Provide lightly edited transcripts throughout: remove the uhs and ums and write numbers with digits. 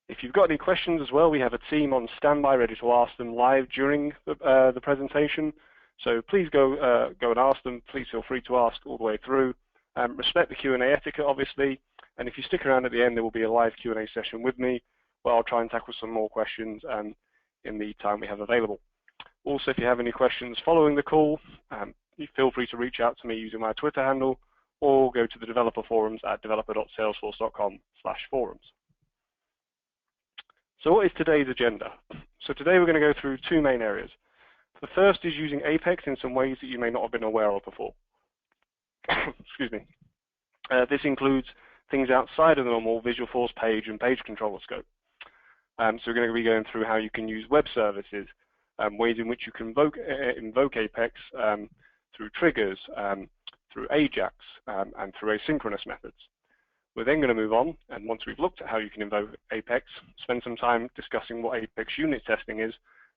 If you've got any questions as well, we have a team on standby ready to ask them live during the presentation. So please go and ask them. Please feel free to ask all the way through. Respect the Q&A etiquette, obviously. And if you stick around at the end, there will be a live Q&A session with me, where I'll try and tackle some more questions in the time we have available. Also, if you have any questions following the call, you feel free to reach out to me using my Twitter handle, or go to the developer forums at developer.salesforce.com/forums. So what is today's agenda? So today we're going to go through two main areas. The first is using Apex in some ways that you may not have been aware of before. Excuse me. This includes things outside of the normal Visualforce page and page controller scope. So we're going to be going through how you can use web services, ways in which you can invoke Apex through triggers, through Ajax, and through asynchronous methods. We're then going to move on, and once we've looked at how you can invoke Apex, spend some time discussing what Apex unit testing is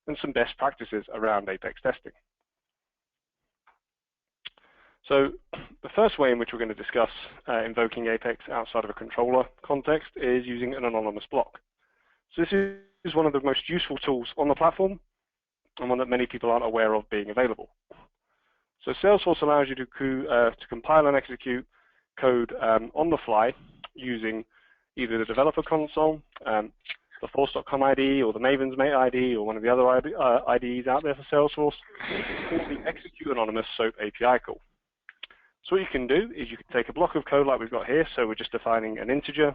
and some best practices around Apex testing. So the first way in which we're going to discuss invoking Apex outside of a controller context is using an anonymous block. So this is one of the most useful tools on the platform, and one that many people aren't aware of being available. So Salesforce allows you to compile and execute code on the fly using either the developer console, the Force.com ID, or the Maven's Mate ID, or one of the other IDEs out there for Salesforce, or the Execute Anonymous SOAP API call. So what you can do is you can take a block of code like we've got here, so we're just defining an integer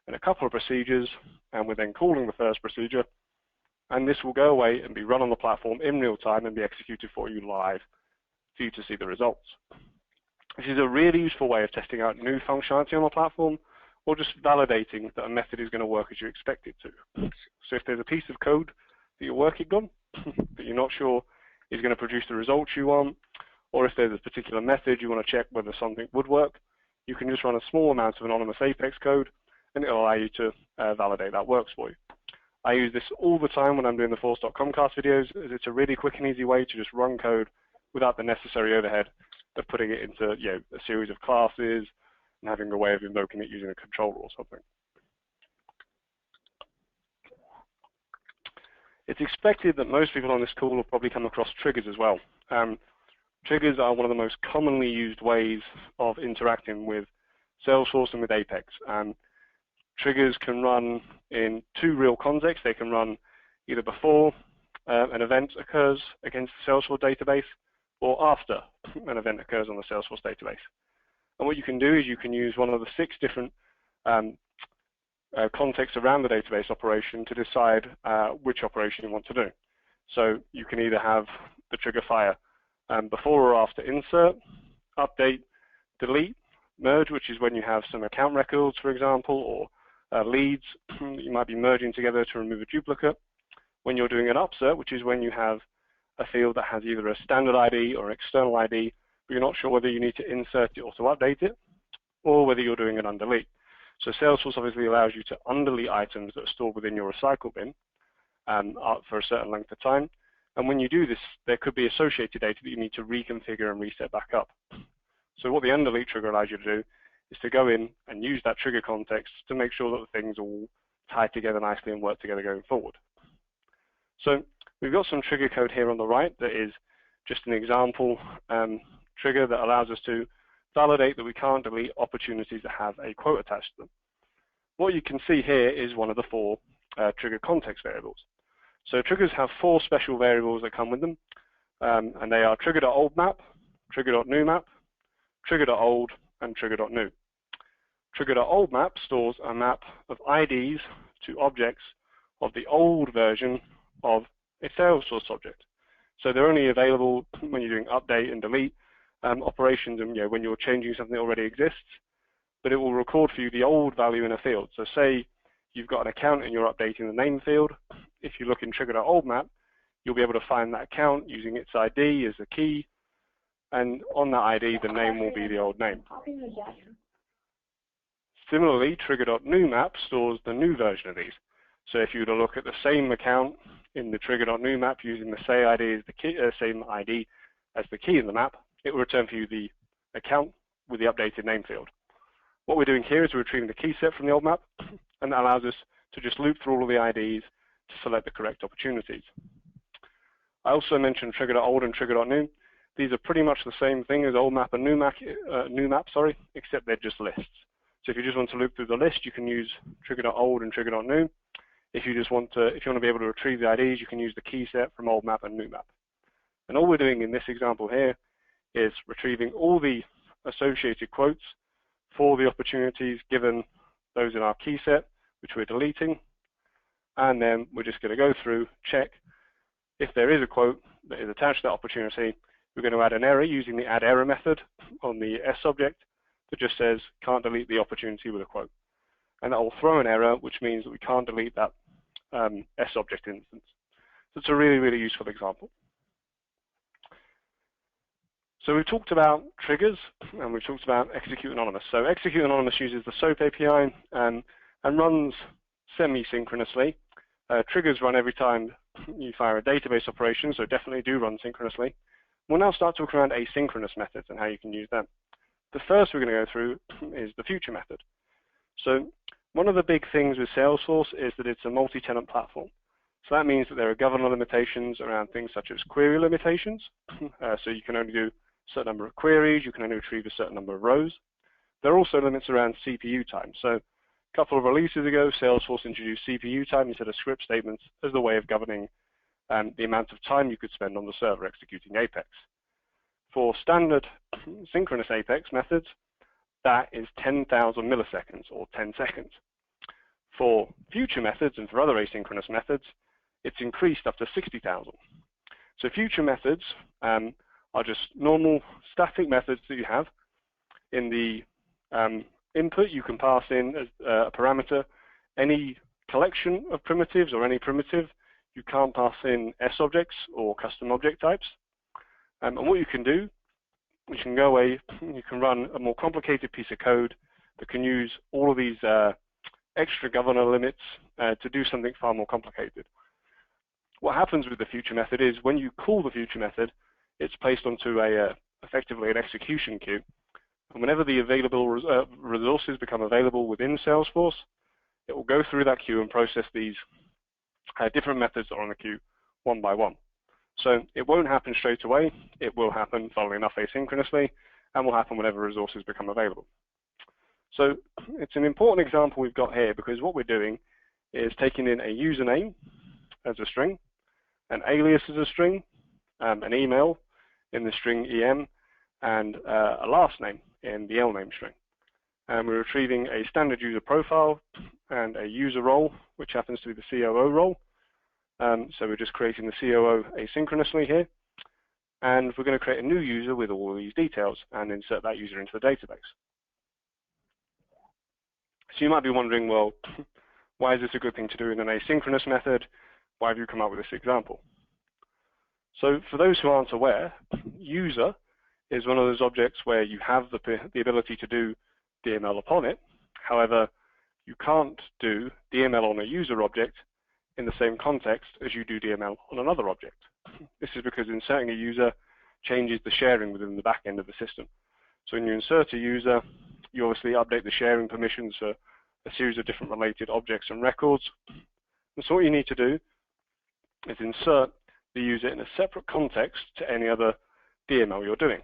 and a couple of procedures, and we're then calling the first procedure, and this will go away and be run on the platform in real time and be executed for you live for you to see the results. This is a really useful way of testing out new functionality on the platform, or just validating that a method is going to work as you expect it to. So if there's a piece of code that you're working on that you're not sure is going to produce the results you want, or if there's a particular method you want to check whether something would work, you can just run a small amount of anonymous Apex code, and it'll allow you to validate that works for you. I use this all the time when I'm doing the Force.com cast videos, as it's a really quick and easy way to just run code without the necessary overhead of putting it into a series of classes and having a way of invoking it using a controller or something. It's expected that most people on this call will probably come across triggers as well. Triggers are one of the most commonly used ways of interacting with Salesforce and with Apex. Triggers can run in two real contexts. They can run either before an event occurs against the Salesforce database, or after an event occurs on the Salesforce database. And what you can do is you can use one of the 6 different contexts around the database operation to decide which operation you want to do. So you can either have the trigger fire before or after insert, update, delete, merge, which is when you have some account records, for example, or leads you might be merging together to remove a duplicate. When you're doing an upsert, which is when you have a field that has either a standard ID or external ID, but you're not sure whether you need to insert it or to update it, or whether you're doing an undelete. So Salesforce obviously allows you to undelete items that are stored within your recycle bin for a certain length of time. And when you do this, there could be associated data that you need to reconfigure and reset back up. So what the undelete trigger allows you to do is to go in and use that trigger context to make sure that the things all tie together nicely and work together going forward. So we've got some trigger code here on the right that is just an example trigger that allows us to validate that we can't delete opportunities that have a quote attached to them. What you can see here is one of the 4 trigger context variables. So triggers have 4 special variables that come with them, and they are trigger.oldMap, trigger.newMap, trigger.old, and trigger.new. Trigger.oldMap stores a map of IDs to objects of the old version of a Salesforce object. So they're only available when you're doing update and delete operations, and when you're changing something that already exists, but it will record for you the old value in a field. So say you've got an account and you're updating the name field. If you look in trigger.oldMap, you'll be able to find that account using its ID as a key, and on that ID, the name will be the old name. Similarly, trigger.newMap stores the new version of these. So if you were to look at the same account in the trigger.newMap using the same ID as the key, in the map, it will return for you the account with the updated name field. What we're doing here is we're retrieving the key set from the old map, and that allows us to just loop through all of the IDs to select the correct opportunities. I also mentioned trigger.old and trigger.new. These are pretty much the same thing as old map and new map, except they're just lists. So if you just want to loop through the list, you can use trigger.old and trigger.new. If you want to be able to retrieve the IDs, you can use the key set from old map and new map. And all we're doing in this example here is retrieving all the associated quotes for the opportunities given those in our key set, which we're deleting. And then we're just going to go through, check if there is a quote that is attached to that opportunity. We're going to add an error using the add error method on the S object that just says can't delete the opportunity with a quote. And that will throw an error, which means that we can't delete that S object instance. So it's a really, really useful example. So we've talked about triggers, and we've talked about execute anonymous. So execute anonymous uses the SOAP API and runs semi-synchronously. Triggers run every time you fire a database operation, so definitely do run synchronously. We'll now start to look around asynchronous methods and how you can use them. The first we're going to go through is the future method. So one of the big things with Salesforce is that it's a multi-tenant platform. So that means that there are governor limitations around things such as query limitations. So you can only do a certain number of queries, you can only retrieve a certain number of rows. There are also limits around CPU time. So a couple of releases ago, Salesforce introduced CPU time instead of script statements as the way of governing the amount of time you could spend on the server executing Apex. For standard synchronous Apex methods, that is 10,000 milliseconds or 10 seconds. For future methods and for other asynchronous methods, it's increased up to 60,000. So future methods are just normal static methods that you have. In the input, you can pass in as a parameter any collection of primitives or any primitive. You can't pass in S objects or custom object types. And what you can do, you can go away, you can run a more complicated piece of code that can use all of these extra governor limits to do something far more complicated. What happens with the future method is when you call the future method, it's placed onto effectively an execution queue. And whenever the available resources become available within Salesforce, it will go through that queue and process these different methods that are on the queue one by one. So it won't happen straight away. It will happen, funnily enough, asynchronously, and will happen whenever resources become available. So it's an important example we've got here because what we're doing is taking in a username as a string, an alias as a string, an email in the string EM, and a last name in the LName string. And we're retrieving a standard user profile and a user role, which happens to be the COO role. So we're just creating the COO asynchronously here. And we're going to create a new user with all of these details and insert that user into the database. So you might be wondering, well, why is this a good thing to do in an asynchronous method? Why have you come up with this example? So for those who aren't aware, user is one of those objects where you have the ability to do DML upon it. However, you can't do DML on a user object in the same context as you do DML on another object. This is because inserting a user changes the sharing within the back end of the system. So when you insert a user, you obviously update the sharing permissions for a series of different related objects and records. And so what you need to do is insert the user in a separate context to any other DML you're doing.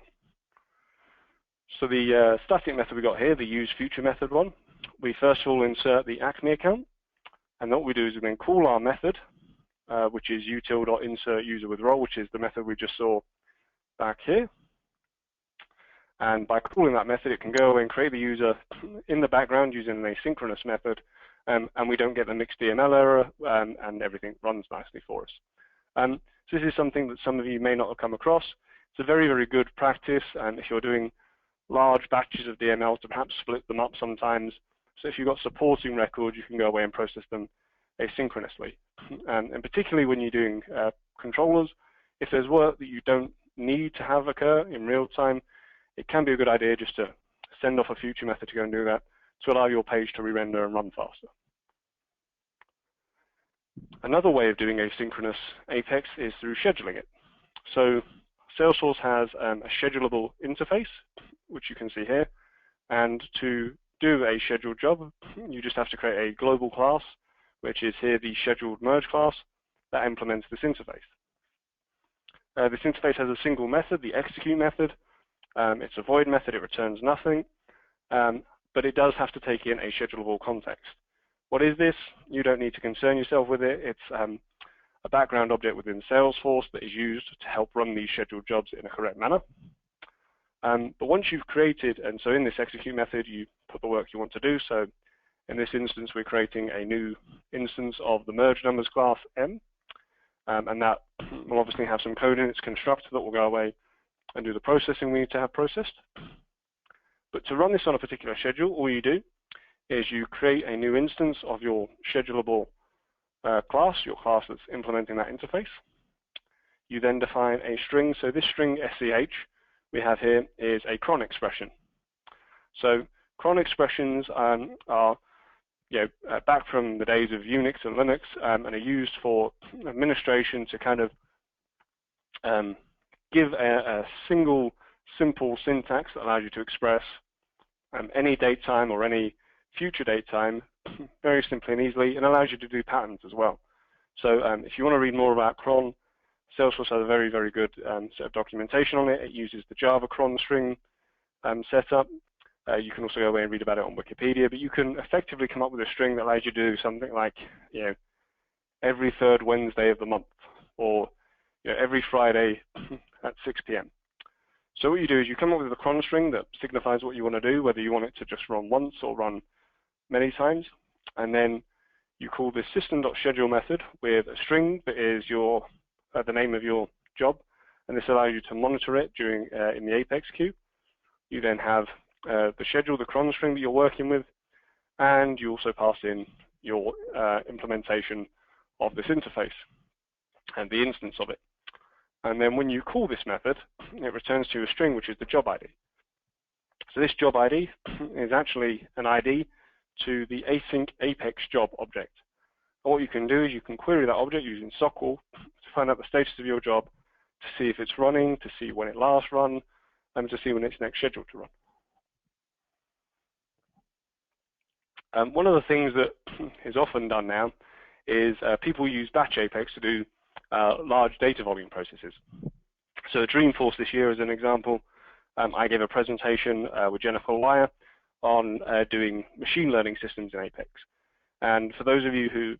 So the static method we got here, the useFuture method one, we first of all insert the Acme account. And what we do is we then call our method, which is util.insertUser with role, which is the method we just saw back here. And by calling that method, it can go away and create the user in the background using an asynchronous method, and we don't get the mixed DML error, and everything runs nicely for us. So this is something that some of you may not have come across. It's a very, very good practice, and if you're doing large batches of DML, to perhaps split them up sometimes. So if you've got supporting records, you can go away and process them asynchronously. And particularly when you're doing controllers, if there's work that you don't need to have occur in real time, it can be a good idea just to send off a future method to go and do that to allow your page to re-render and run faster. Another way of doing asynchronous Apex is through scheduling it. So Salesforce has a schedulable interface, which you can see here, and to do a scheduled job, you just have to create a global class which is here the scheduled merge class that implements this interface. This interface has a single method, the execute method. It's a void method, it returns nothing, but it does have to take in a schedulable context. What is this? You don't need to concern yourself with it. It's a background object within Salesforce that is used to help run these scheduled jobs in a correct manner. But once you've created, and so in this execute method, you put the work you want to do. So in this instance, we're creating a new instance of the merge numbers class M, and that will obviously have some code in its constructor that will go away and do the processing we need to have processed. But to run this on a particular schedule, all you do is you create a new instance of your schedulable class, your class that's implementing that interface. You then define a string. So this string SCH we have here is a cron expression. So cron expressions are back from the days of Unix and Linux and are used for administration to kind of give a single simple syntax that allows you to express any date time or any future date time very simply and easily, and allows you to do patterns as well. So if you want to read more about cron, Salesforce has a very, very good set of documentation on it. It uses the Java cron string setup. You can also go away and read about it on Wikipedia, but you can effectively come up with a string that allows you to do something like, every third Wednesday of the month, or every Friday at 6 p.m. So what you do is you come up with a cron string that signifies what you want to do, whether you want it to just run once or run many times, and then you call this system.schedule method with a string that is the name of your job, and this allows you to monitor it during in the Apex queue. You then have the schedule, the cron string that you're working with, and you also pass in your implementation of this interface and the instance of it. And then when you call this method, it returns to you a string, which is the job ID. So this job ID is actually an ID to the async Apex job object. And what you can do is you can query that object using SOQL to find out the status of your job, to see if it's running, to see when it last run, and to see when it's next scheduled to run. One of the things that is often done now is people use batch Apex to do large data volume processes. So at Dreamforce this year, as an example, I gave a presentation with Jennifer Wire on doing machine learning systems in Apex. And for those of you who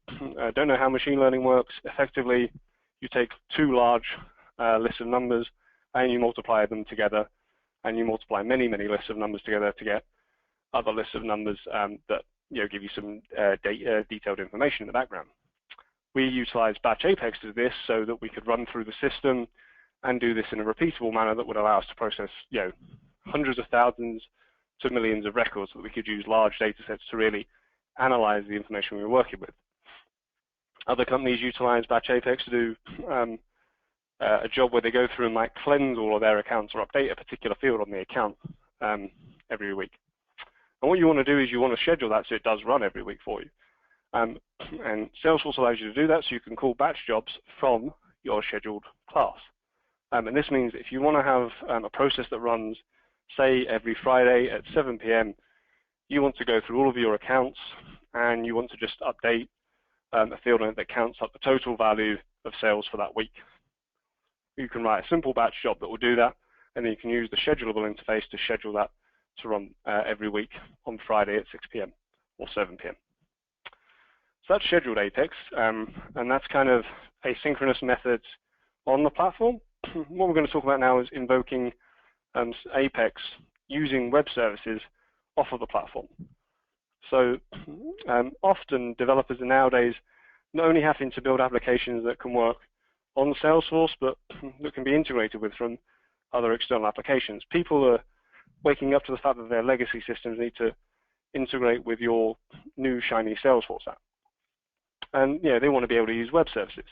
don't know how machine learning works, effectively you take two large lists of numbers and you multiply them together, and you multiply many, many lists of numbers together to get other lists of numbers that give you some detailed information in the background. We utilize batch Apex to do this so that we could run through the system and do this in a repeatable manner that would allow us to process hundreds of thousands to millions of records, so that we could use large data sets to really analyze the information we were working with. Other companies utilize batch Apex to do a job where they go through and might cleanse all of their accounts or update a particular field on the account every week. And what you want to do is you want to schedule that so it does run every week for you. And Salesforce allows you to do that, so you can call batch jobs from your scheduled class. And this means if you want to have a process that runs, say, every Friday at 7 p.m., you want to go through all of your accounts and you want to just update a field on it that counts up the total value of sales for that week. You can write a simple batch job that will do that, and then you can use the schedulable interface to schedule that to run every week on Friday at 6 p.m. or 7 p.m. So that's scheduled Apex, and that's kind of asynchronous methods on the platform. What we're going to talk about now is invoking Apex using web services off of the platform. So often developers are nowadays not only having to build applications that can work on Salesforce, but that can be integrated with from other external applications. People are waking up to the fact that their legacy systems need to integrate with your new shiny Salesforce app. And they want to be able to use web services.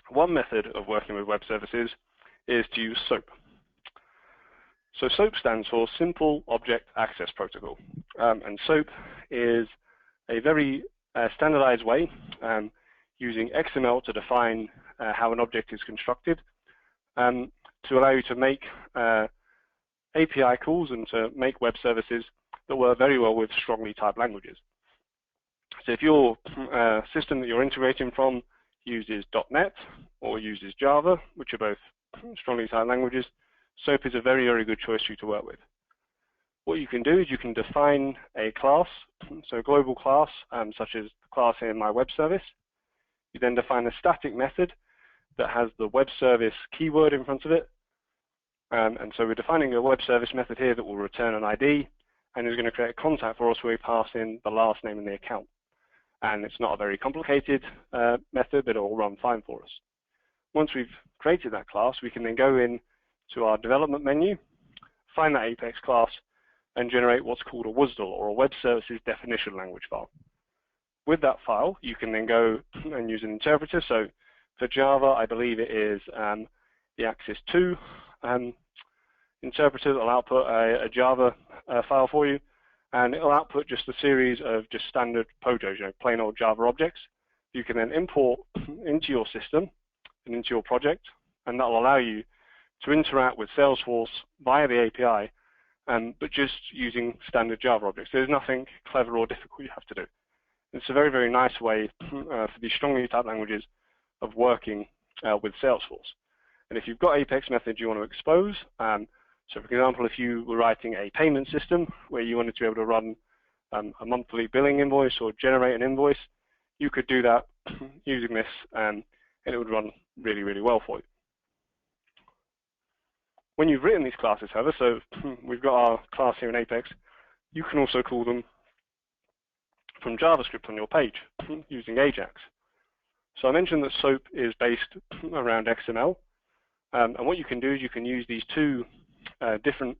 One method of working with web services is to use SOAP. So SOAP stands for Simple Object Access Protocol. And SOAP is a very standardized way using XML to define how an object is constructed, to allow you to make API calls and to make web services that work very well with strongly typed languages. So if your system that you're integrating from uses .NET or uses Java, which are both strongly tied languages, SOAP is a very, very good choice for you to work with. What you can do is you can define a class, so a global class, such as the class in my web service. You then define a static method that has the web service keyword in front of it. And so we're defining a web service method here that will return an ID and is going to create a contact for us where we pass in the last name in the account. And it's not a very complicated method, but it will run fine for us. Once we've created that class, we can then go in to our development menu, find that Apex class, and generate what's called a WSDL, or a Web Services Definition Language file. With that file, you can then go and use an interpreter. So for Java, I believe it is the Axis 2 interpreter that will output a Java file for you, and it'll output just a series of just standard POJOs, plain old Java objects. You can then import into your system and into your project, and that will allow you to interact with Salesforce via the API, but just using standard Java objects. There's nothing clever or difficult you have to do. It's a very, very nice way for these strongly typed languages of working with Salesforce. And if you've got Apex methods you want to expose, so for example, if you were writing a payment system where you wanted to be able to run a monthly billing invoice or generate an invoice, you could do that using this, and it would run really, really well for you. When you've written these classes, however, so we've got our class here in Apex, you can also call them from JavaScript on your page using Ajax. So I mentioned that SOAP is based around XML, and what you can do is you can use these two different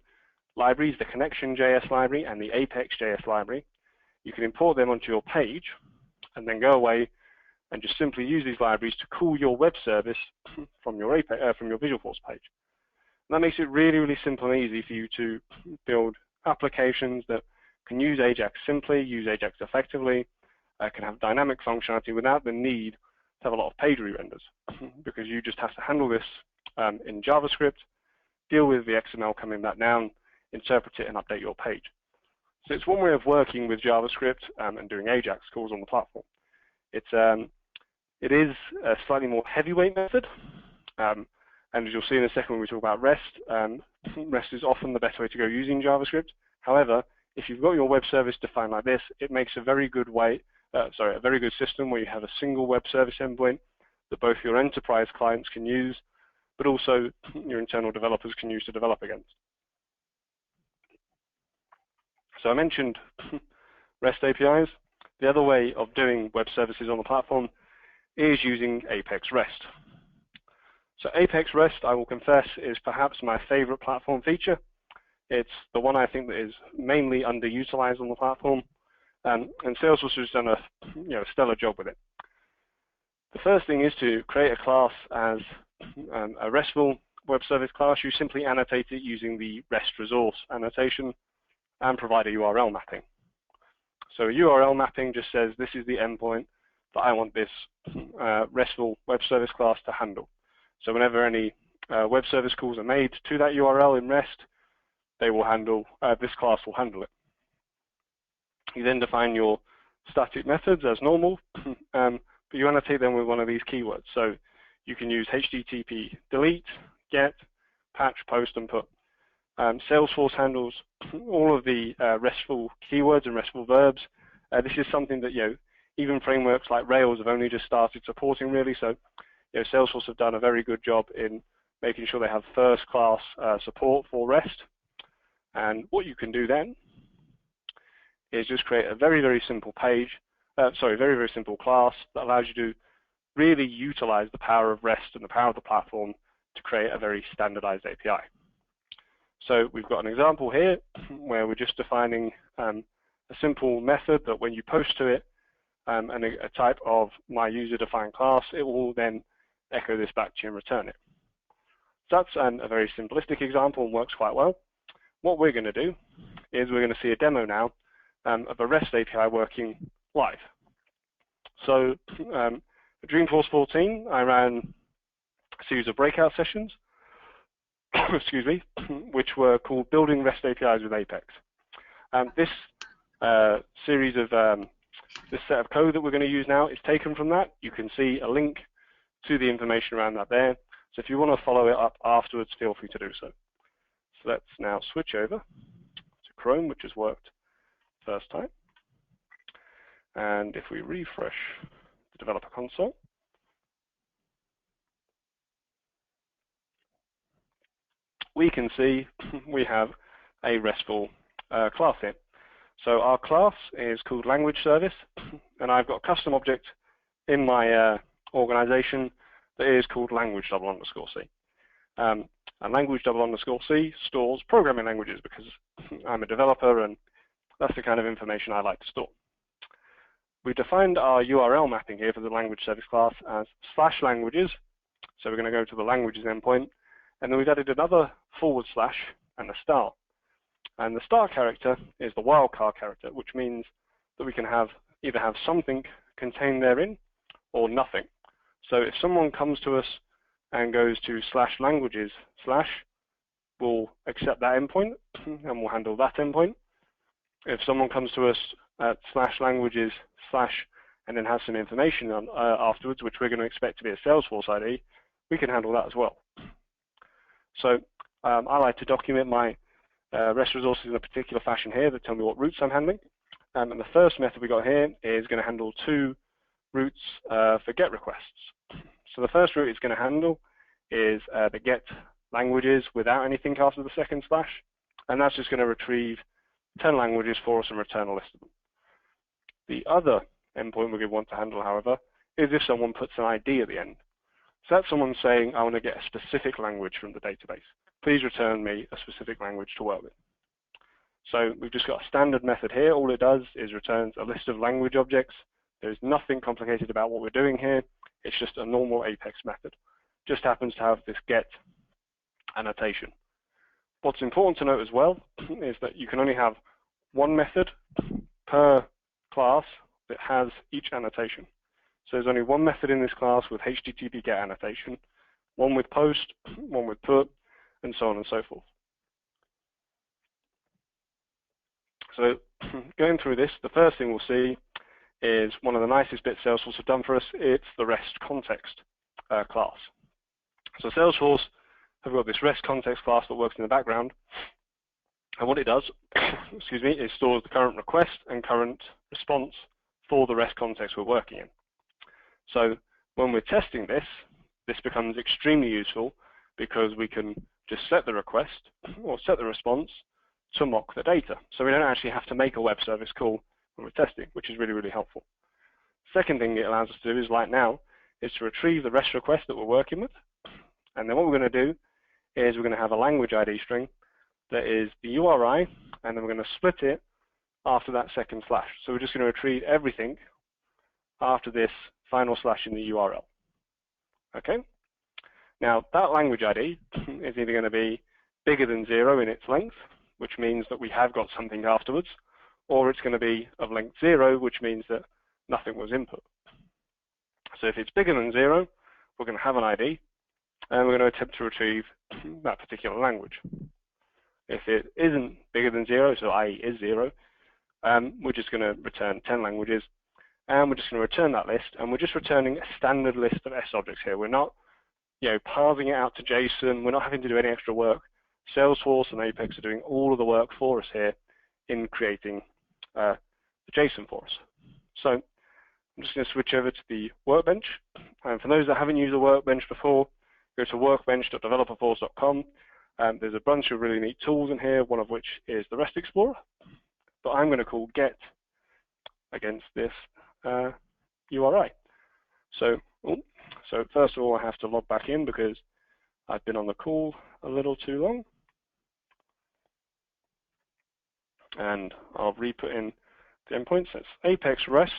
libraries, the Connection.js library and the Apex.js library. You can import them onto your page and then go away and just simply use these libraries to call your web service from your Visualforce page. And that makes it really, really simple and easy for you to build applications that can use Ajax simply, use Ajax effectively, can have dynamic functionality without the need to have a lot of page re-renders, because you just have to handle this in JavaScript, deal with the XML coming back down, interpret it, and update your page. So it's one way of working with JavaScript and doing Ajax calls on the platform. It is a slightly more heavyweight method, and as you'll see in a second when we talk about REST, REST is often the best way to go using JavaScript. However, if you've got your web service defined like this, it makes a very good a very good system where you have a single web service endpoint that both your enterprise clients can use, but also your internal developers can use to develop against. So I mentioned REST APIs. The other way of doing web services on the platform is using Apex REST. So Apex REST, I will confess, is perhaps my favorite platform feature. It's the one I think that is mainly underutilized on the platform, and Salesforce has done a stellar job with it. The first thing is to create a class as a RESTful web service class. You simply annotate it using the REST resource annotation and provide a URL mapping. So a URL mapping just says this is the endpoint that I want this RESTful web service class to handle. So whenever any web service calls are made to that URL in REST, they will handle, this class will handle it. You then define your static methods as normal, but you annotate them with one of these keywords. So you can use HTTP delete, get, patch, post, and put. Salesforce handles all of the RESTful keywords and RESTful verbs. This is something that even frameworks like Rails have only just started supporting, really. So Salesforce have done a very good job in making sure they have first-class support for REST. And what you can do then is just create a very, very simple very, very simple class that allows you to really utilize the power of REST and the power of the platform to create a very standardized API. So we've got an example here where we're just defining a simple method that when you post to it and a type of my user-defined class, it will then echo this back to you and return it. So that's a very simplistic example and works quite well. What we're going to do is we're going to see a demo now of a REST API working live. So at Dreamforce 14, I ran a series of breakout sessions, excuse me, which were called Building REST APIs with Apex. This series of This set of code that we're going to use now is taken from that. You can see a link to the information around that there. So if you want to follow it up afterwards, feel free to do so. So let's now switch over to Chrome, which has worked first time. And if we refresh the developer console, we can see we have a RESTful class here. So our class is called language service, and I've got a custom object in my organization that is called language _C. And language _C stores programming languages because I'm a developer and that's the kind of information I like to store. We defined our URL mapping here for the language service class as /languages. So we're going to go to the languages endpoint, and then we've added another / and a star. And the star character is the wildcard character, which means that we can either have something contained therein or nothing. So if someone comes to us and goes to /languages/, we'll accept that endpoint and we'll handle that endpoint. If someone comes to us at /languages/ and then has some information on, afterwards, which we're going to expect to be a Salesforce ID, we can handle that as well. So I like to document my REST resources in a particular fashion here that tell me what routes I'm handling. And the first method we got here is going to handle 2 routes for GET requests. So the first route it's going to handle is the GET languages without anything after the second /, and that's just going to retrieve 10 languages for us and return a list of them. The other endpoint we want to handle, however, is if someone puts an ID at the end. So that's someone saying, I want to get a specific language from the database. Please return me a specific language to work with. So we've just got a standard method here. All it does is returns a list of language objects. There's nothing complicated about what we're doing here. It's just a normal Apex method. Just happens to have this GET annotation. What's important to note as well is that you can only have one method per class that has each annotation. So there's only one method in this class with HTTP GET annotation, one with post, one with put, and so on and so forth. So going through this, the first thing we'll see is one of the nicest bits Salesforce have done for us. It's the REST context class. So Salesforce have got this REST context class that works in the background. And what it does, excuse me, is stores the current request and current response for the REST context we're working in. So when we're testing this, this becomes extremely useful because we can just set the request or set the response to mock the data. So we don't actually have to make a web service call when we're testing, which is really, really helpful. Second thing it allows us to do is, like now, is to retrieve the REST request that we're working with. And then what we're going to do is we're going to have a language ID string that is the URI, and then we're going to split it after that second /. So we're just going to retrieve everything after this final / in the URL. Okay? Now, that language ID is either going to be bigger than 0 in its length, which means that we have got something afterwards, or it's going to be of length 0, which means that nothing was input. So if it's bigger than 0, we're going to have an ID, and we're going to attempt to retrieve that particular language. If it isn't bigger than 0, so i.e. is 0, we're just going to return 10 languages, and we're just going to return that list, and we're just returning a standard list of S objects here. We're not, parsing it out to JSON. We're not having to do any extra work. Salesforce and Apex are doing all of the work for us here in creating the JSON for us. So I'm just going to switch over to the workbench. And for those that haven't used the workbench before, go to workbench.developerforce.com. There's a bunch of really neat tools in here, one of which is the REST Explorer, but I'm going to call GET against this URI. So first of all, I have to log back in because I've been on the call a little too long. And I'll re-put in the endpoints. That's Apex REST,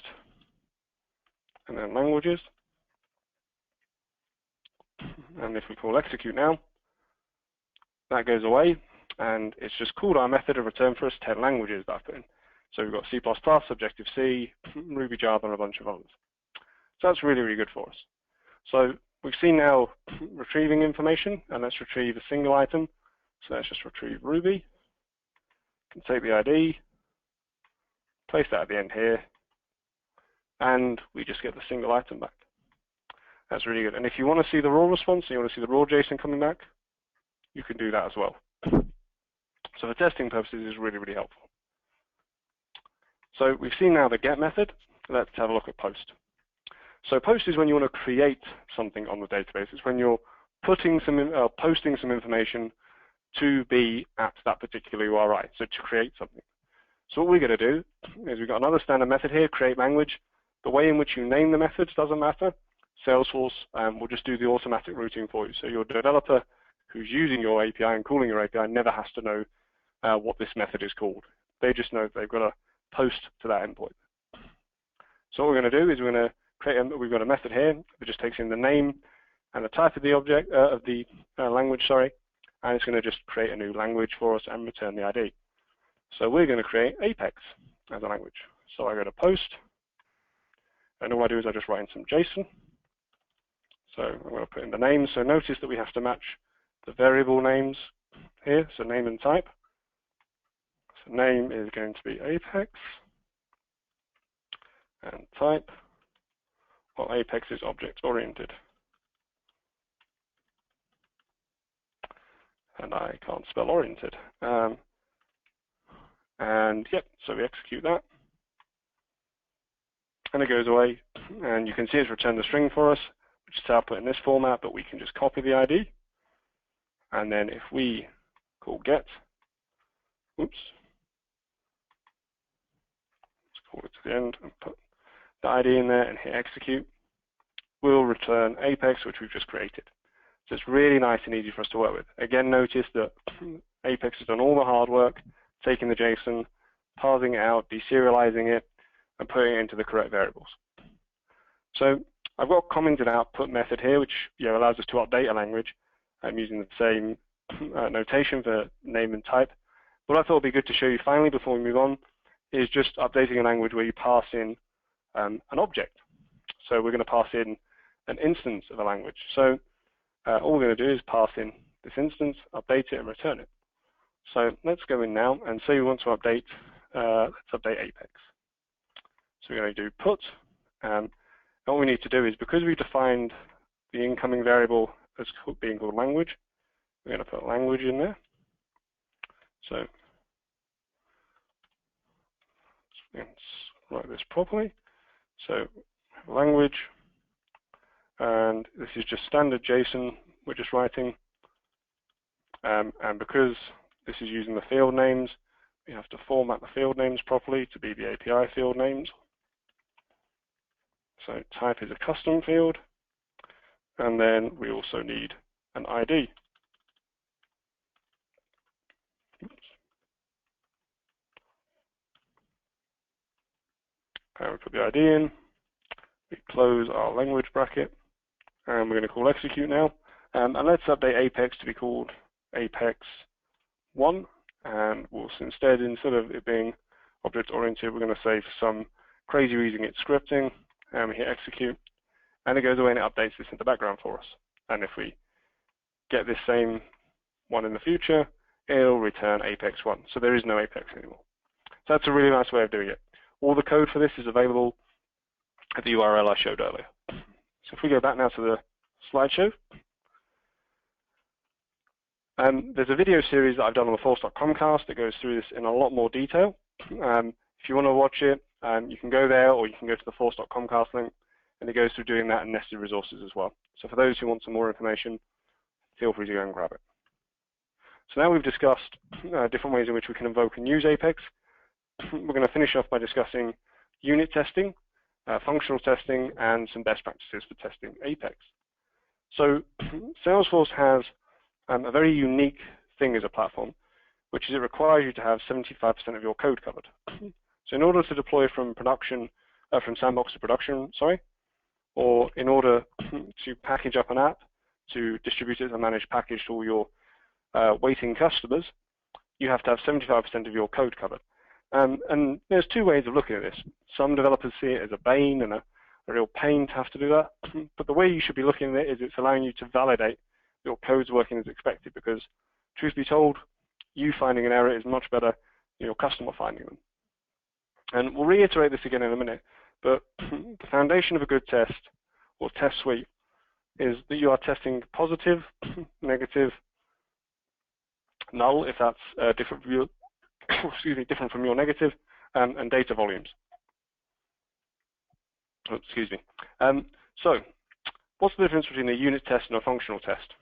and then languages. And if we call execute now, that goes away, and it's just called our method of return for us 10 languages that I've put in. So we've got C++, Objective-C, Ruby, Java, and a bunch of others. So that's really, really good for us. So we've seen now retrieving information, and let's retrieve a single item. So let's just retrieve Ruby. Can take the ID, place that at the end here, and we just get the single item back. That's really good. And if you want to see the raw response, and you want to see the raw JSON coming back, you can do that as well. So for testing purposes, it's really, really helpful. So we've seen now the get method. Let's have a look at post. So post is when you want to create something on the database. It's when you're posting some information to be at that particular URI, so to create something. So what we're going to do is we've got another standard method here, create language. The way in which you name the methods doesn't matter. Salesforce will just do the automatic routing for you. So your developer who's using your API and calling your API never has to know what this method is called. They just know they've got to post to that endpoint. So what we're going to do is we're going to we've got a method here that just takes in the name and the type of the object of the language, sorry, and it's going to just create a new language for us and return the ID. So we're going to create Apex as a language. So I go to post, and all I do is I just write in some JSON. So I'm going to put in the name. So notice that we have to match the variable names here, so name and type. So name is going to be Apex, and type, well, Apex is object-oriented. And I can't spell oriented. And yep, so we execute that. And it goes away. And you can see it's returned the string for us, which is output in this format, but we can just copy the ID. And then if we call get, oops, let's call it to the end and put the ID in there and hit execute, we'll return Apex, which we've just created. So it's really nice and easy for us to work with. Again, notice that Apex has done all the hard work, taking the JSON, parsing it out, deserializing it, and putting it into the correct variables. So I've got a commented output method here, which allows us to update a language. I'm using the same notation for name and type. What I thought would be good to show you finally before we move on is just updating a language where you pass in an object. So we're going to pass in an instance of a language. So all we're going to do is pass in this instance, update it, and return it. So let's go in now and say we want to update, let's update Apex. So we're going to do put, and what we need to do is, because we defined the incoming variable as being called language, we're going to put language in there. So let's write this properly. So language, and this is just standard JSON we're just writing. And because this is using the field names, we have to format the field names properly to be the API field names. So type is a custom field, and then we also need an ID. And we put the ID in, we close our language bracket, and we're going to call execute now. And let's update Apex to be called Apex1, and we'll instead of it being object-oriented, we're going to say for some crazy reason it's scripting, and we hit execute, and it goes away and it updates this in the background for us. And if we get this same one in the future, it'll return Apex1. So there is no Apex anymore. So that's a really nice way of doing it. All the code for this is available at the URL I showed earlier. So if we go back now to the slideshow, there's a video series that I've done on the Force.com cast that goes through this in a lot more detail. If you want to watch it, you can go there, or you can go to the Force.com cast link, and it goes through doing that and nested resources as well. So for those who want some more information, feel free to go and grab it. So now we've discussed different ways in which we can invoke and use Apex. We're going to finish off by discussing unit testing, functional testing, and some best practices for testing Apex. So Salesforce has a very unique thing as a platform, which is it requires you to have 75% of your code covered. So in order to deploy from production, from sandbox to production, or in order to package up an app, to distribute it as a managed package to all your waiting customers, you have to have 75% of your code covered. And there's two ways of looking at this. Some developers see it as a bane and a real pain to have to do that. But the way you should be looking at it is it's allowing you to validate your code's working as expected, because truth be told, you finding an error is much better than your customer finding them. And we'll reiterate this again in a minute, But the foundation of a good test or test suite is that you are testing positive, negative, null if that's different from your different from your negative, and data volumes. Oh, excuse me. So what's the difference between a unit test and a functional test?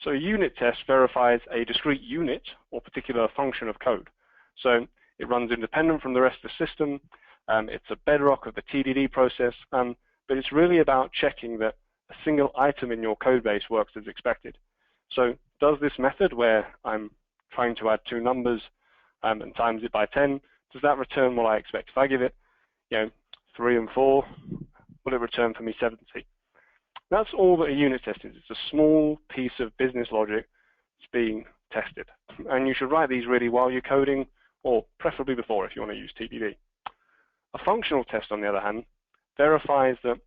So a unit test verifies a discrete unit or particular function of code. So it runs independent from the rest of the system. It's a bedrock of the TDD process, but it's really about checking that a single item in your code base works as expected. So does this method where I'm trying to add two numbers and times it by 10, does that return what I expect? If I give it, 3 and 4, will it return for me 70? That's all that a unit test is. It's a small piece of business logic that's being tested. And you should write these really while you're coding, or preferably before if you want to use TDD. A functional test, on the other hand, verifies that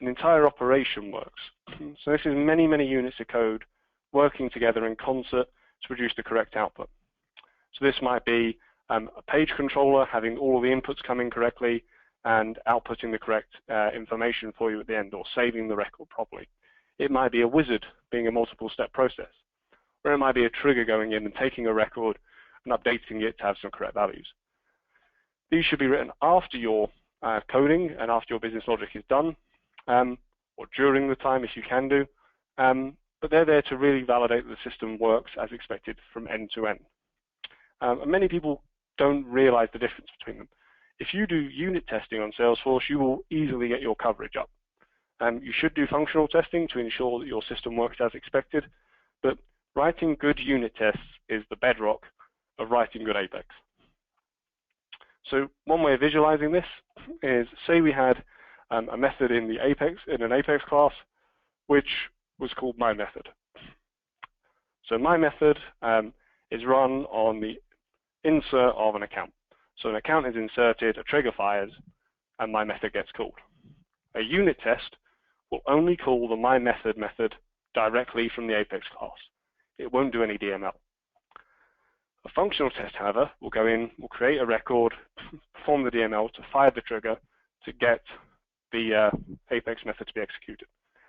an entire operation works. So this is many, many units of code working together in concert to produce the correct output. So this might be a page controller having all the inputs coming correctly and outputting the correct information for you at the end, or saving the record properly. It might be a wizard being a multiple-step process, or it might be a trigger going in and taking a record and updating it to have some correct values. These should be written after your coding and after your business logic is done, or during the time if you can do, but they're there to really validate that the system works as expected from end to end. And many people don't realize the difference between them. If you do unit testing on Salesforce, you will easily get your coverage up. You should do functional testing to ensure that your system works as expected, but writing good unit tests is the bedrock of writing good Apex. So one way of visualizing this is, say we had a method in an Apex class, which was called myMethod. So myMethod is run on the insert of an account. So an account is inserted, a trigger fires, and myMethod gets called. A unit test will only call the myMethod method directly from the Apex class. It won't do any DML. A functional test, however, will go in, will create a record, perform the DML to fire the trigger to get the Apex method to be executed.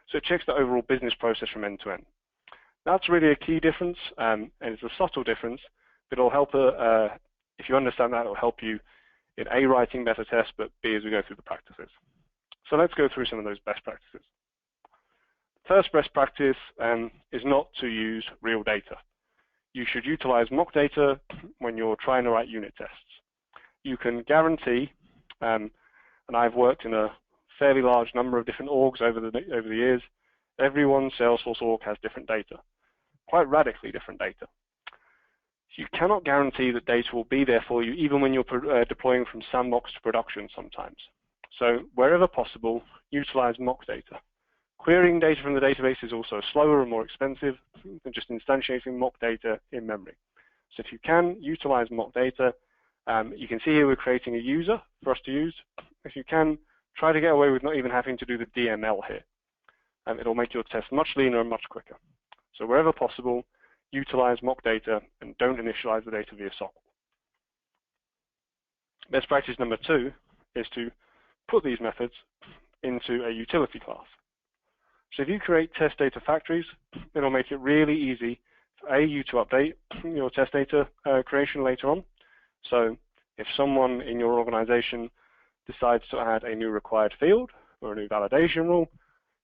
So it checks the overall business process from end to end. That's really a key difference, and it's a subtle difference, but it'll help, if you understand that, it'll help you in A, writing better tests, but B, as we go through the practices. So let's go through some of those best practices. First best practice is not to use real data. You should utilize mock data when you're trying to write unit tests. You can guarantee, and I've worked in a fairly large number of different orgs over the years, every one Salesforce org has different data, quite radically different data. You cannot guarantee that data will be there for you even when you're deploying from sandbox to production sometimes. So wherever possible, utilize mock data. Querying data from the database is also slower and more expensive than just instantiating mock data in memory. So if you can, utilize mock data. You can see here we're creating a user for us to use. If you can, try to get away with not even having to do the DML here. It'll make your test much leaner and much quicker. So wherever possible, utilize mock data and don't initialize the data via SOQL. Best practice number 2 is to put these methods into a utility class. So if you create test data factories, it'll make it really easy for you to update your test data creation later on. So if someone in your organization decides to add a new required field or a new validation rule,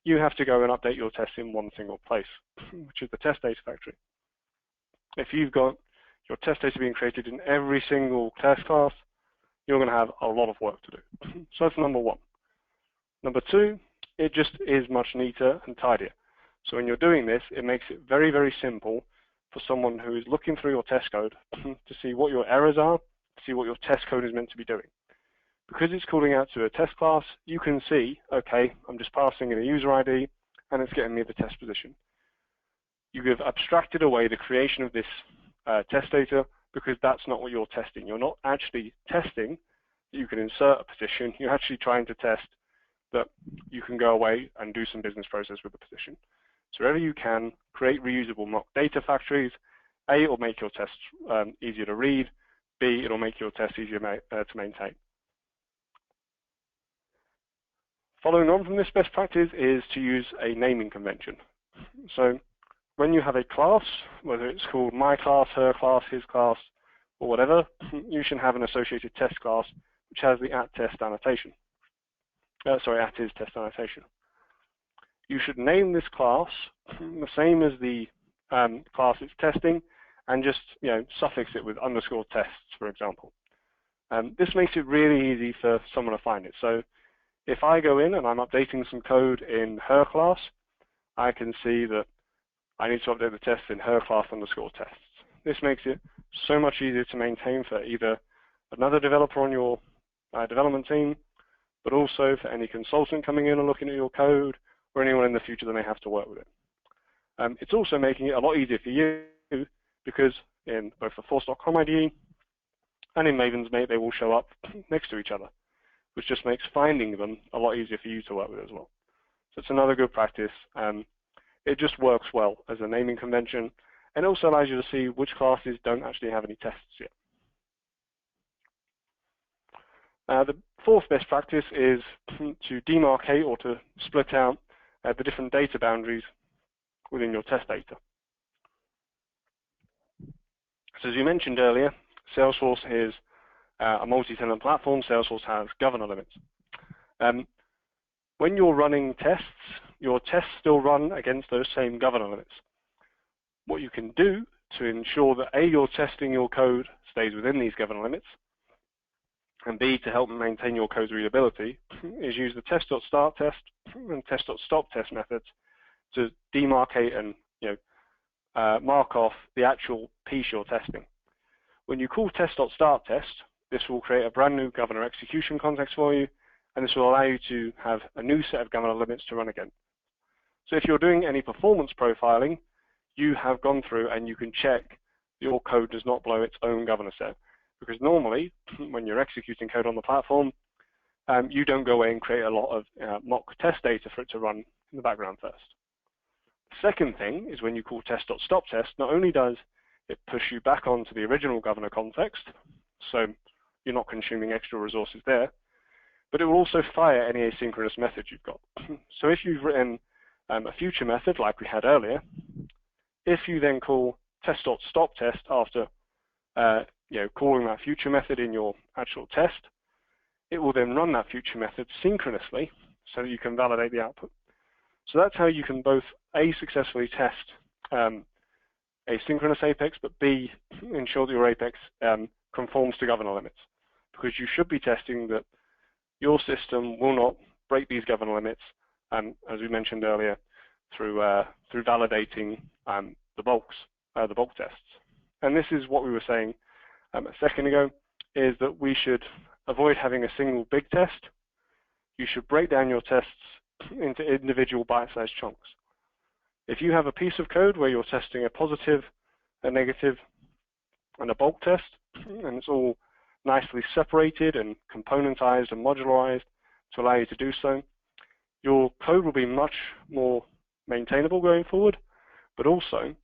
you have to go and update your tests in one single place, which is the test data factory. If you've got your test data being created in every single test class, you're going to have a lot of work to do. So that's number 1. Number 2, it just is much neater and tidier. So when you're doing this, it makes it very, very simple for someone who is looking through your test code to see what your errors are, to see what your test code is meant to be doing. Because it's calling out to a test class, you can see, okay, I'm just passing in a user ID, and it's getting me the test position. You have abstracted away the creation of this test data because that's not what you're testing. You're not actually testing that you can insert a position. You're actually trying to test that you can go away and do some business process with the position. So wherever you can, create reusable mock data factories. A, it'll make your tests easier to read. B, it'll make your tests easier to maintain. Following on from this best practice is to use a naming convention. So when you have a class, whether it's called my class, her class, his class, or whatever, you should have an associated test class which has the @test annotation. @is test annotation. You should name this class the same as the class it's testing, and just suffix it with _tests, for example. This makes it really easy for someone to find it. So if I go in and I'm updating some code in her class, I can see that I need to update the tests in her class _tests. This makes it so much easier to maintain for either another developer on your development team, but also for any consultant coming in and looking at your code, or anyone in the future that may have to work with it. It's also making it a lot easier for you, because in both the Force.com IDE and in Maven's Mate, they will show up next to each other, which just makes finding them a lot easier for you to work with as well. So it's another good practice. It just works well as a naming convention, and also allows you to see which classes don't actually have any tests yet. The fourth best practice is to demarcate, or to split out the different data boundaries within your test data. So as you mentioned earlier, Salesforce is a multi-tenant platform. Salesforce has governor limits. When you're running tests, your tests still run against those same governor limits. What you can do to ensure that A, you're testing your code stays within these governor limits, and B, to help maintain your code's readability, is use the test.start test and test.stop test methods to demarcate and mark off the actual piece you're testing. When you call test.start test, this will create a brand new governor execution context for you, and this will allow you to have a new set of governor limits to run again. So if you're doing any performance profiling, you have gone through and you can check your code does not blow its own governor set. Because normally, when you're executing code on the platform, you don't go away and create a lot of mock test data for it to run in the background first. The second thing is when you call test.stop test, not only does it push you back onto the original governor context, so you're not consuming extra resources there, but it will also fire any asynchronous method you've got. So if you've written a future method like we had earlier, if you then call test.stop test after calling that future method in your actual test, it will then run that future method synchronously so that you can validate the output. So that's how you can both A, successfully test asynchronous Apex, but B, ensure that your Apex conforms to governor limits. Because you should be testing that your system will not break these governor limits, as we mentioned earlier, through validating the bulk tests. And this is what we were saying a second ago, is that we should avoid having a single big test. You should break down your tests into individual bite-sized chunks. If you have a piece of code where you're testing a positive, a negative, and a bulk test, and it's all nicely separated and componentized and modularized to allow you to do so, your code will be much more maintainable going forward, but also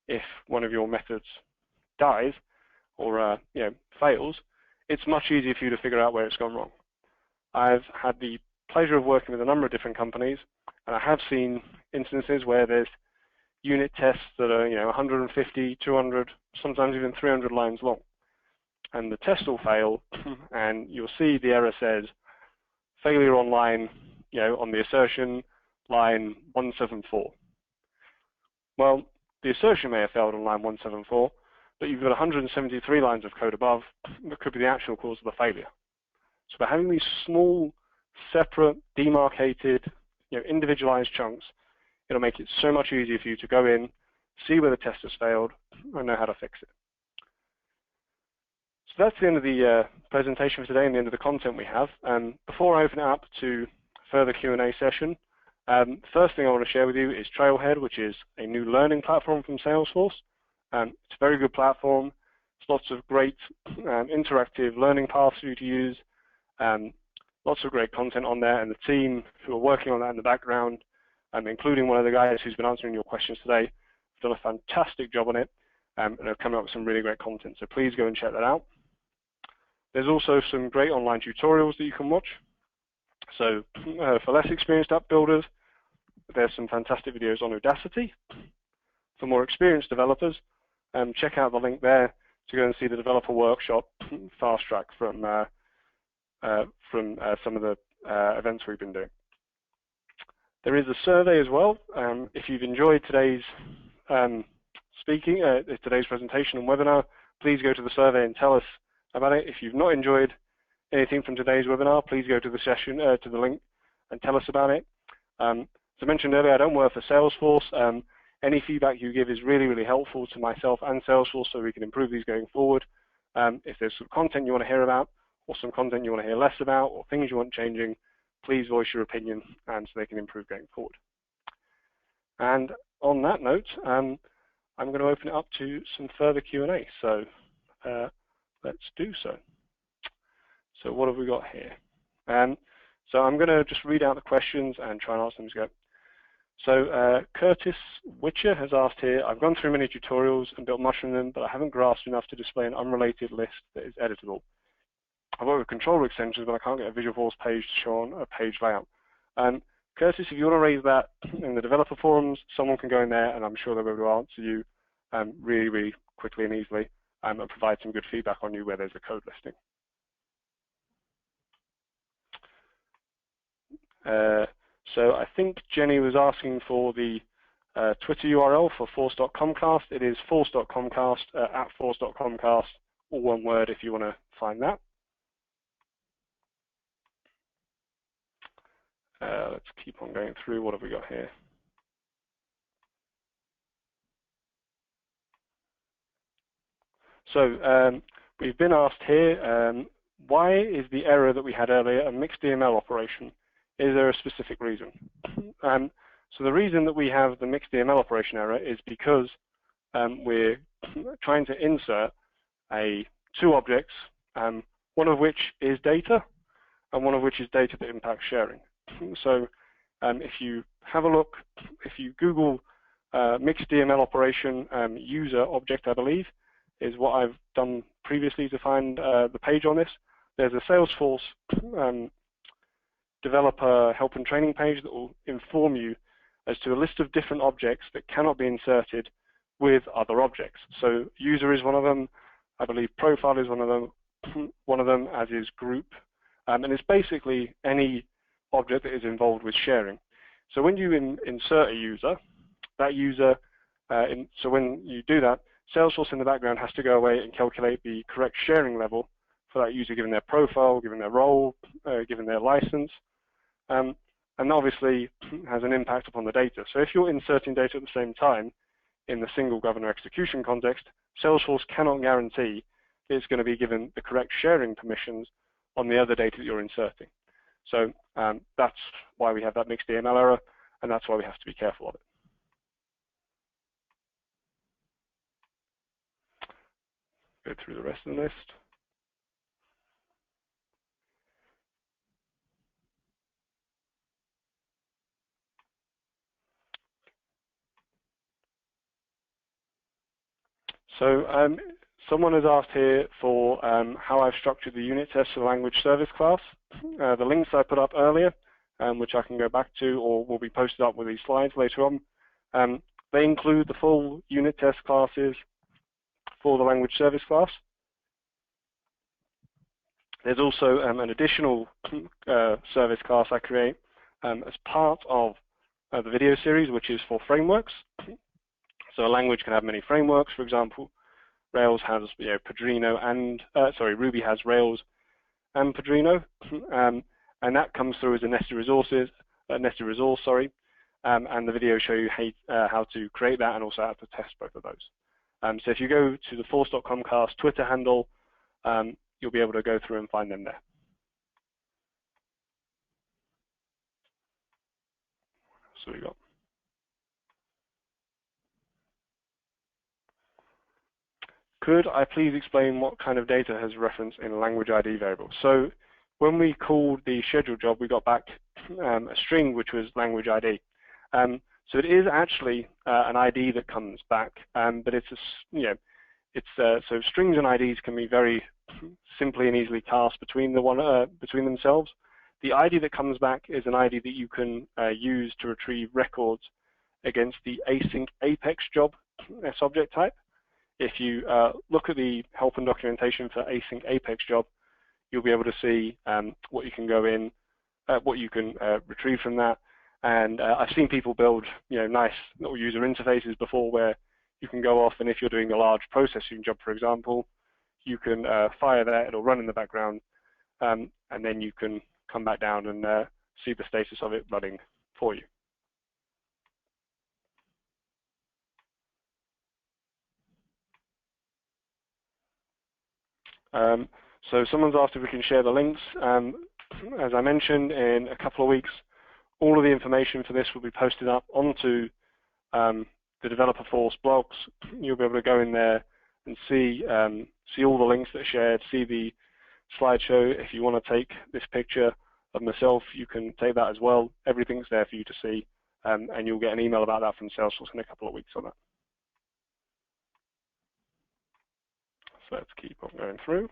if one of your methods dies or fails, it's much easier for you to figure out where it's gone wrong. I've had the pleasure of working with a number of different companies, and I have seen instances where there's unit tests that are 150, 200, sometimes even 300 lines long. And the test will fail, and you'll see the error says failure on line, on the assertion, line 174. Well, the assertion may have failed on line 174, but you've got 173 lines of code above that could be the actual cause of the failure. So by having these small, separate, demarcated, individualized chunks, it'll make it so much easier for you to go in, see where the test has failed, and know how to fix it. So that's the end of the presentation for today and the end of the content we have. Before I open it up to further Q&A session, first thing I want to share with you is Trailhead, which is a new learning platform from Salesforce. It's a very good platform. There's lots of great interactive learning paths for you to use. Lots of great content on there, and the team who are working on that in the background, including one of the guys who's been answering your questions today, have done a fantastic job on it, and have come up with some really great content. So please go and check that out. There's also some great online tutorials that you can watch. So for less experienced app builders, there's some fantastic videos on Udacity. For more experienced developers, check out the link there to go and see the developer workshop fast track from some of the events we've been doing. There is a survey as well. If you've enjoyed today's today's presentation and webinar, please go to the survey and tell us about it. If you've not enjoyed anything from today's webinar, please go to the session, to the link and tell us about it. As I mentioned earlier, I don't work for Salesforce. Any feedback you give is really, really helpful to myself and Salesforce so we can improve these going forward. If there's some content you want to hear about or some content you want to hear less about or things you want changing, please voice your opinion and so they can improve going forward. And on that note, I'm going to open it up to some further Q&A. So let's do so. So what have we got here? So I'm going to just read out the questions and try and answer them as we go. So Curtis Witcher has asked here, I've gone through many tutorials and built much from them, but I haven't grasped enough to display an unrelated list that is editable. I've worked with controller extensions, but I can't get a Visualforce page to show on a page layout. Curtis, if you want to raise that in the developer forums, someone can go in there and I'm sure they'll be able to answer you really, really quickly and easily and provide some good feedback on you where there's a code listing. So I think Jenny was asking for the Twitter URL for force.comcast. It is force.comcast at force.comcast, all one word if you want to find that. Let's keep on going through. What have we got here? So we've been asked here, why is the error that we had earlier a mixed DML operation? Is there a specific reason? So the reason that we have the mixed DML operation error is because we're trying to insert two objects, one of which is data and one of which is data that impacts sharing. So if you have a look, if you Google mixed DML operation user object, I believe, is what I've done previously to find the page on this. There's a Salesforce developer help and training page that will inform you as to a list of different objects that cannot be inserted with other objects. So user is one of them, I believe profile is one of them, as is group, and it's basically any object that is involved with sharing. So when you insert a user, that user, so when you do that, Salesforce in the background has to go away and calculate the correct sharing level for that user, given their profile, given their role, given their license, and obviously has an impact upon the data. So if you're inserting data at the same time in the single governor execution context, Salesforce cannot guarantee that it's going to be given the correct sharing permissions on the other data that you're inserting. So that's why we have that mixed DML error, and that's why we have to be careful of it. Go through the rest of the list. So someone has asked here for how I've structured the unit test for the language service class. The links I put up earlier, which I can go back to or will be posted up with these slides later on, they include the full unit test classes for the language service class. There's also an additional service class I create as part of the video series, which is for frameworks. So a language can have many frameworks. For example, Rails has Padrino and Ruby has Rails and Padrino, and that comes through as a nested resource. And the videos show you how to create that and also how to test both of those. So if you go to the force.comcast Twitter handle, you'll be able to go through and find them there. So we got. Could I please explain what kind of data has reference in a language ID variable? So when we called the schedule job, we got back a string which was language ID. So it is actually an ID that comes back, but it's so strings and IDs can be very simply and easily cast between themselves. The ID that comes back is an ID that you can use to retrieve records against the async apex job object type. If you look at the help and documentation for async apex job, you'll be able to see what you can go in, what you can retrieve from that. And I've seen people build, nice little user interfaces before where you can go off, and if you're doing a large processing job, for example, you can fire that, it'll run in the background, and then you can come back down and see the status of it running for you. So someone's asked if we can share the links. As I mentioned, in a couple of weeks, all of the information for this will be posted up onto the Visualforce blogs. You'll be able to go in there and see all the links that are shared, see the slideshow. If you want to take this picture of myself, you can take that as well. Everything's there for you to see, and you'll get an email about that from Salesforce in a couple of weeks on that. So let's keep on going through.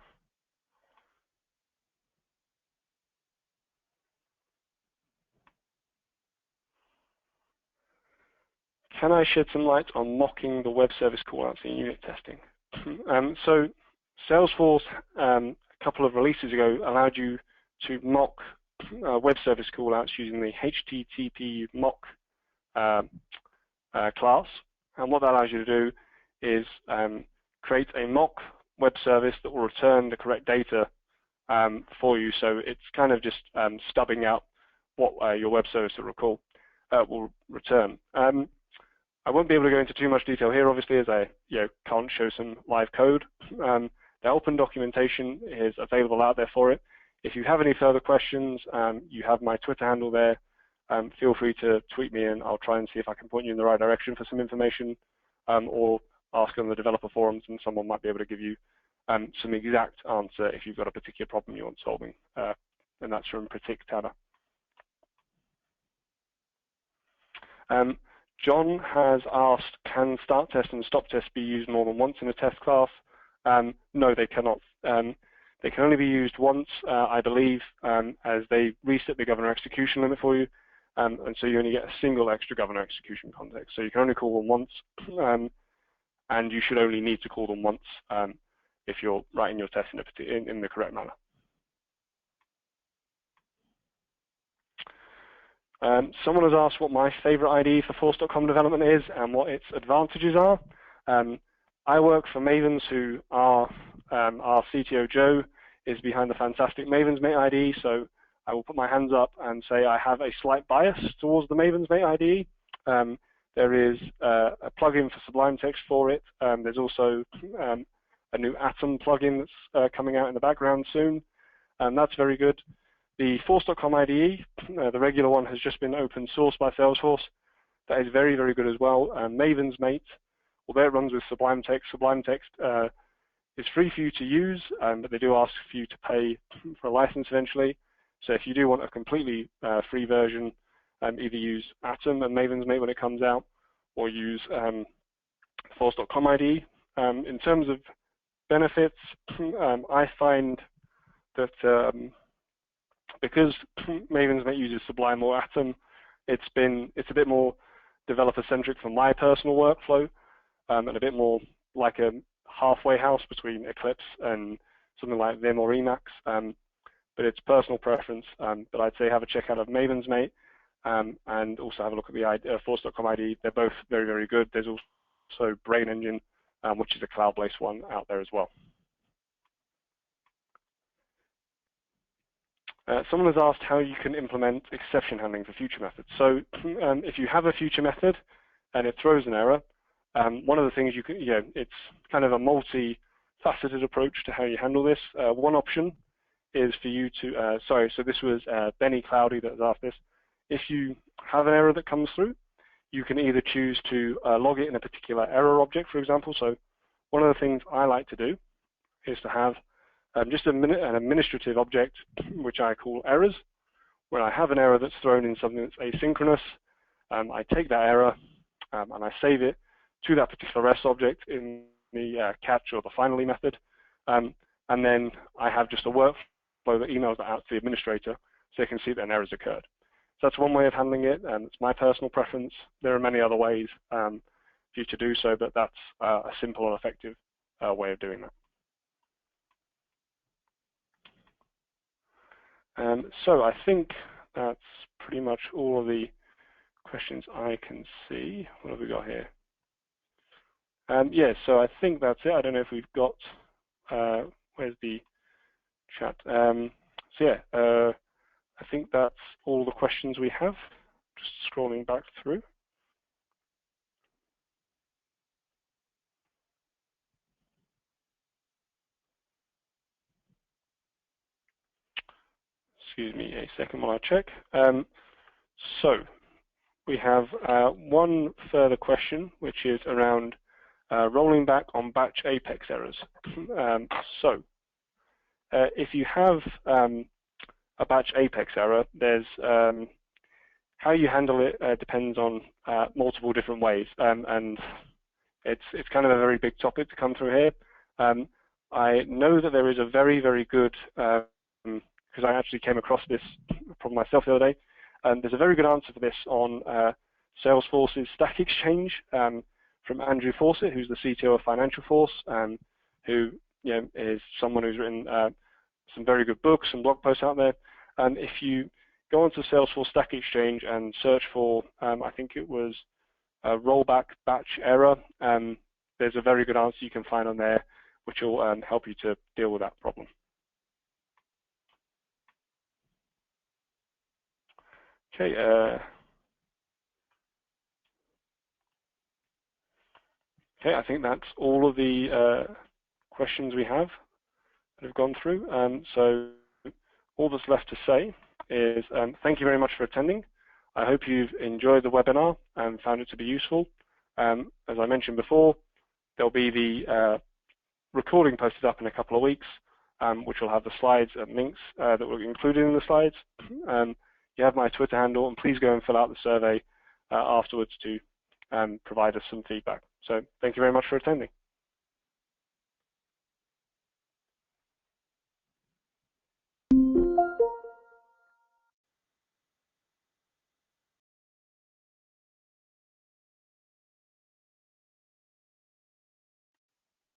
Can I shed some light on mocking the web service callouts in unit testing? So Salesforce, a couple of releases ago, allowed you to mock web service callouts using the HTTP mock class. And what that allows you to do is create a mock web service that will return the correct data for you. So it's kind of just stubbing out what your web service will return. I won't be able to go into too much detail here, obviously, as I can't show some live code. The open documentation is available out there for it. If you have any further questions, you have my Twitter handle there. Feel free to tweet me, and I'll try and see if I can point you in the right direction for some information, or ask on the developer forums, and someone might be able to give you some exact answer if you've got a particular problem you want solving, and that's from Pratik Tata. John has asked, can start test and stop test be used more than once in a test class? No, they cannot. They can only be used once, I believe, as they reset the governor execution limit for you, and so you only get a single extra governor execution context. So you can only call them once, and you should only need to call them once if you're writing your test in the correct manner. Someone has asked what my favorite IDE for Force.com development is and what its advantages are. I work for Mavens, who are our CTO Joe is behind the fantastic Mavens Mate IDE, so I will put my hands up and say I have a slight bias towards the Mavens Mate IDE. There is a plugin for Sublime Text for it. There's also a new Atom plugin that's coming out in the background soon, and that's very good. The Force.com IDE, the regular one, has just been open sourced by Salesforce. That is very, very good as well. Mavens Mate, although it runs with Sublime Text is free for you to use, but they do ask for you to pay for a license eventually. So if you do want a completely free version, either use Atom and Mavens Mate when it comes out, or use Force.com IDE. In terms of benefits, I find that because Mavens Mate uses Sublime or Atom, it's a bit more developer-centric for my personal workflow, and a bit more like a halfway house between Eclipse and something like Vim or Emacs. But it's personal preference. But I'd say have a check out of Mavens Mate, and also have a look at the Force.com IDE. They're both very, very good. There's also Brain Engine, which is a cloud-based one out there as well. Someone has asked how you can implement exception handling for future methods. So if you have a future method and it throws an error, one of the things you can, it's kind of a multi-faceted approach to how you handle this. One option is for you to, so this was Benny Cloudy that has asked this. If you have an error that comes through, you can either choose to log it in a particular error object, for example. So one of the things I like to do is to have just an administrative object, which I call errors, where I have an error that's thrown in something that's asynchronous. I take that error and I save it to that particular REST object in the catch or the finally method. And then I have just a workflow that emails that out to the administrator so they can see that an error's occurred. So that's one way of handling it, and it's my personal preference. There are many other ways for you to do so, but that's a simple and effective way of doing that. So I think that's pretty much all of the questions I can see. What have we got here? Yeah, so I think that's it. I don't know if we've got, where's the chat? So yeah, I think that's all the questions we have. Just scrolling back through. Excuse me a second while I check. So we have one further question, which is around rolling back on batch apex errors. So if you have a batch apex error, there's how you handle it depends on multiple different ways, and it's kind of a very big topic to come through here. I know that there is a very, very good, because I actually came across this problem myself the other day, and there's a very good answer for this on Salesforce's Stack Exchange from Andrew Fawcett, who's the CTO of Financial Force, who is someone who's written some very good books and blog posts out there. And if you go onto Salesforce Stack Exchange and search for, I think it was a rollback batch error, there's a very good answer you can find on there, which will help you to deal with that problem. Okay. Okay, I think that's all of the questions we have that have gone through. So all that's left to say is thank you very much for attending. I hope you've enjoyed the webinar and found it to be useful. As I mentioned before, there'll be the recording posted up in a couple of weeks, which will have the slides and links that were included in the slides. You have my Twitter handle, and please go and fill out the survey afterwards to provide us some feedback. So thank you very much for attending.